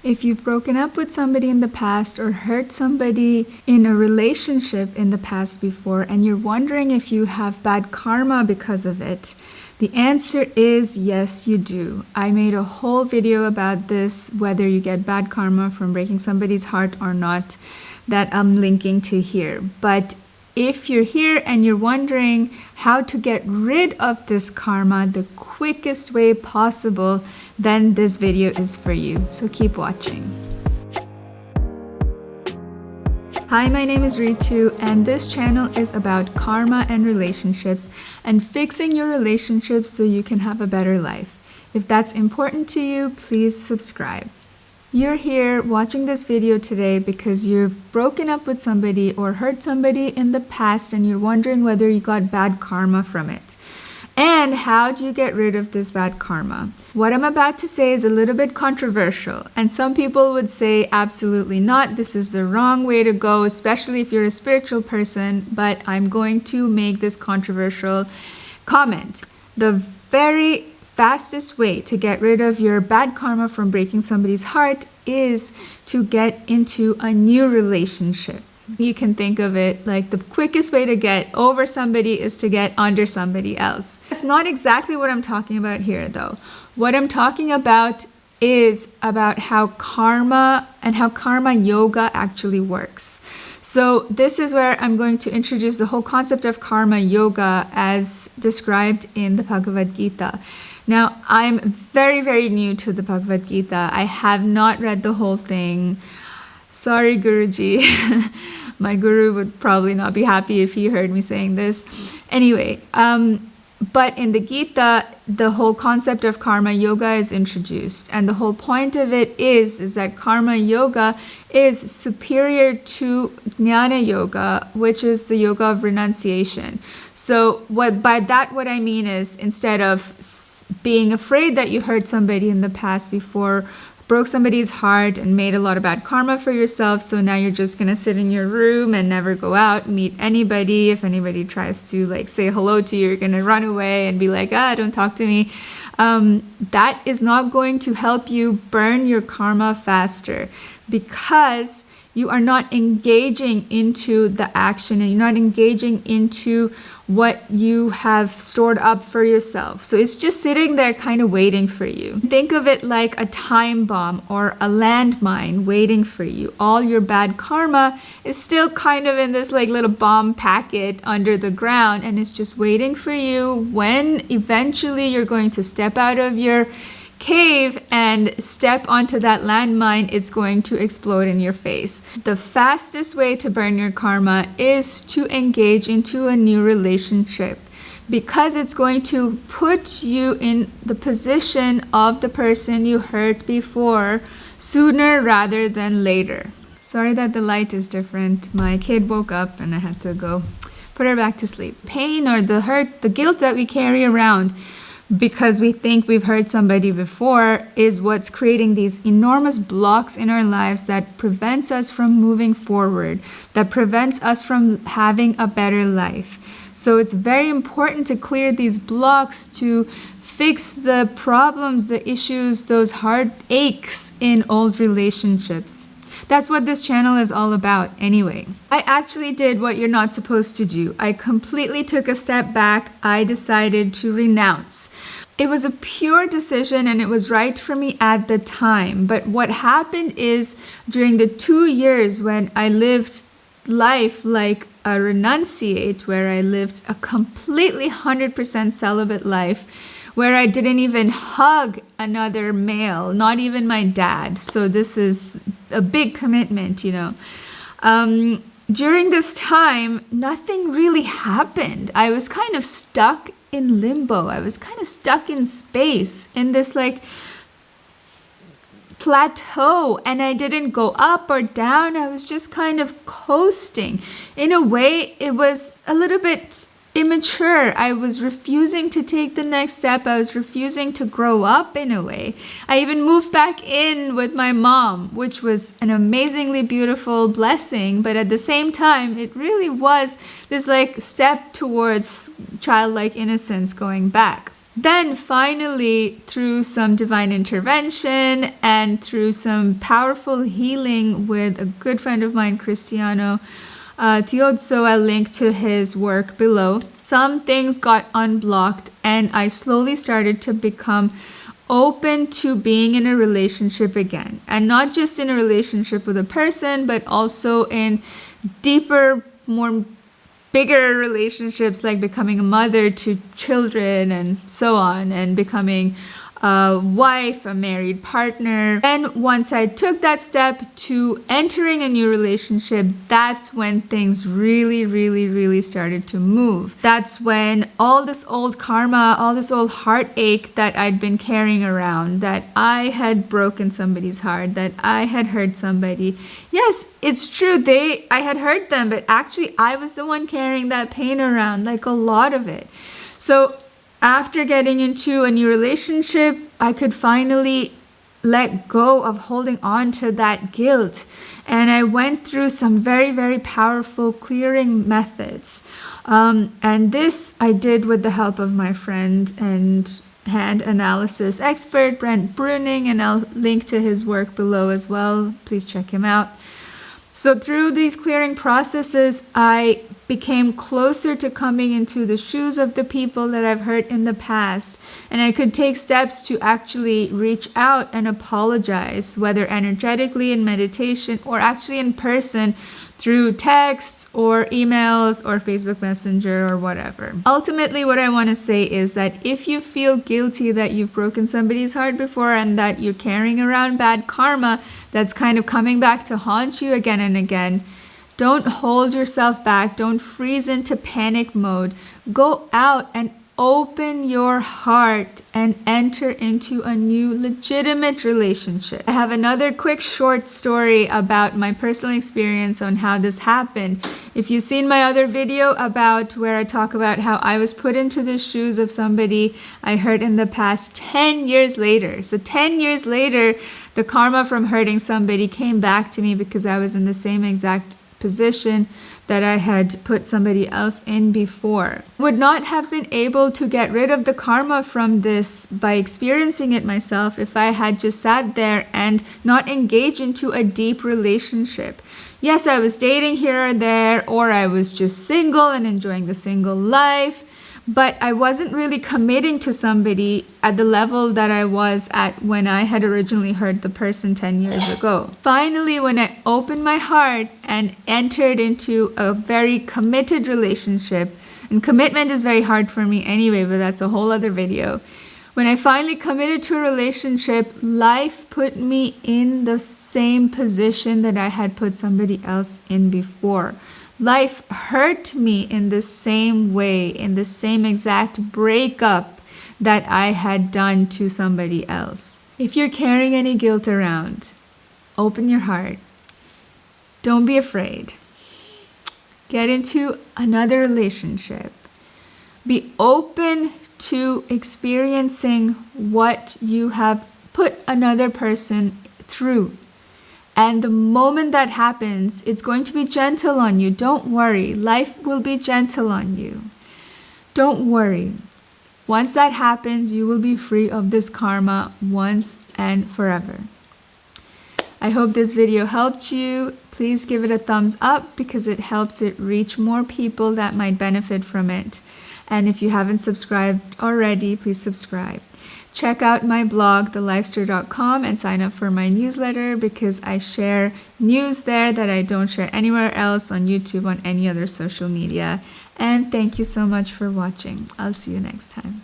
If you've broken up with somebody in the past or hurt somebody in a relationship in the past before, and you're wondering if you have bad karma because of it, the answer is yes, you do. I made a whole video about this, whether you get bad karma from breaking somebody's heart or not, that I'm linking to here. But if you're here and you're wondering how to get rid of this karma the quickest way possible, then this video is for you. So keep watching. Hi, my name is Ritu, and this channel is about karma and relationships and fixing your relationships so you can have a better life. If that's important to you, please subscribe. You're here watching this video today because you've broken up with somebody or hurt somebody in the past and you're wondering whether you got bad karma from it. And how do you get rid of this bad karma? What I'm about to say is a little bit controversial, and some people would say absolutely not. This is the wrong way to go, especially if you're a spiritual person, but I'm going to make this controversial comment. The very fastest way to get rid of your bad karma from breaking somebody's heart is to get into a new relationship. You can think of it like the quickest way to get over somebody is to get under somebody else. That's not exactly what I'm talking about here, though. What I'm talking about is about how karma and how karma yoga actually works. So this is where I'm going to introduce the whole concept of karma yoga as described in the Bhagavad Gita. Now, I'm very, very new to the Bhagavad Gita. I have not read the whole thing. Sorry, Guruji. My guru would probably not be happy if he heard me saying this. Anyway, but in the Gita, the whole concept of karma yoga is introduced. And the whole point of it is that karma yoga is superior to jnana yoga, which is the yoga of renunciation. So what I mean is, instead of being afraid that you hurt somebody in the past before, broke somebody's heart and made a lot of bad karma for yourself, so now you're just gonna sit in your room and never go out, meet anybody. If anybody tries to say hello to you, you're gonna run away and be like, don't talk to me. That is not going to help you burn your karma faster, because you are not engaging into the action and you're not engaging into what you have stored up for yourself. So it's just sitting there kind of waiting for you. Think of it like a time bomb or a landmine waiting for you. All your bad karma is still kind of in this little bomb packet under the ground, and it's just waiting for you when eventually you're going to step out of your cave and step onto that landmine. It's going to explode in your face. The fastest way to burn your karma is to engage into a new relationship, because it's going to put you in the position of the person you hurt before sooner rather than later. Sorry that the light is different. My kid woke up and I had to go put her back to sleep. Pain or the hurt, the guilt that we carry around because we think we've hurt somebody before is what's creating these enormous blocks in our lives that prevents us from moving forward, that prevents us from having a better life. So it's very important to clear these blocks, to fix the problems, the issues, those heartaches in old relationships. That's what this channel is all about anyway. I actually did what you're not supposed to do. I completely took a step back. I decided to renounce. It was a pure decision and it was right for me at the time. But what happened is, during the 2 years when I lived life like a renunciate, where I lived a completely 100% celibate life, where I didn't even hug another male, not even my dad. So this is a big commitment, During this time, nothing really happened. I was kind of stuck in limbo. I was kind of stuck in space, in this plateau, and I didn't go up or down. I was just kind of coasting. In a way, it was a little bit immature. I was refusing to take the next step. I was refusing to grow up in a way. I even moved back in with my mom, which was an amazingly beautiful blessing, but at the same time, it really was this step towards childlike innocence going back. Then finally, through some divine intervention and through some powerful healing with a good friend of mine, Cristiano Tiozzo, I'll link to his work below, some things got unblocked and I slowly started to become open to being in a relationship again. And not just in a relationship with a person, but also in deeper, more bigger relationships, like becoming a mother to children and so on, and becoming a wife, a married partner. And once I took that step to entering a new relationship, that's when things really started to move. That's when all this old karma, all this old heartache that I'd been carrying around, that I had broken somebody's heart, that I had hurt somebody. Yes, it's true, I had hurt them, but actually I was the one carrying that pain around, like a lot of it. So after getting into a new relationship, I could finally let go of holding on to that guilt. And I went through some very powerful clearing methods. And this I did with the help of my friend and hand analysis expert, Brent Bruning, and I'll link to his work below as well. Please check him out. So through these clearing processes, I became closer to coming into the shoes of the people that I've hurt in the past. And I could take steps to actually reach out and apologize, whether energetically in meditation or actually in person through texts or emails or Facebook Messenger or whatever. Ultimately, what I want to say is that if you feel guilty that you've broken somebody's heart before and that you're carrying around bad karma that's kind of coming back to haunt you again and again, don't hold yourself back. Don't freeze into panic mode. Go out and open your heart and enter into a new legitimate relationship. I have another quick short story about my personal experience on how this happened. If you've seen my other video about where I talk about how I was put into the shoes of somebody I hurt in the past 10 years later. So 10 years later, the karma from hurting somebody came back to me because I was in the same exact position that I had put somebody else in before. Would not have been able to get rid of the karma from this by experiencing it myself if I had just sat there and not engaged into a deep relationship. Yes, I was dating here or there, or I was just single and enjoying the single life, but I wasn't really committing to somebody at the level that I was at when I had originally hurt the person 10 years ago. Finally, when I opened my heart and entered into a very committed relationship, and commitment is very hard for me anyway, but that's a whole other video. When I finally committed to a relationship, life put me in the same position that I had put somebody else in before. Life hurt me in the same way, in the same exact breakup that I had done to somebody else. If you're carrying any guilt around, open your heart. Don't be afraid. Get into another relationship. Be open to experiencing what you have put another person through. And the moment that happens, it's going to be gentle on you. Don't worry. Life will be gentle on you. Don't worry. Once that happens, you will be free of this karma once and forever. I hope this video helped you. Please give it a thumbs up because it helps it reach more people that might benefit from it. And if you haven't subscribed already, please subscribe. Check out my blog, thelifester.com, and sign up for my newsletter because I share news there that I don't share anywhere else on YouTube, on any other social media. And thank you so much for watching. I'll see you next time.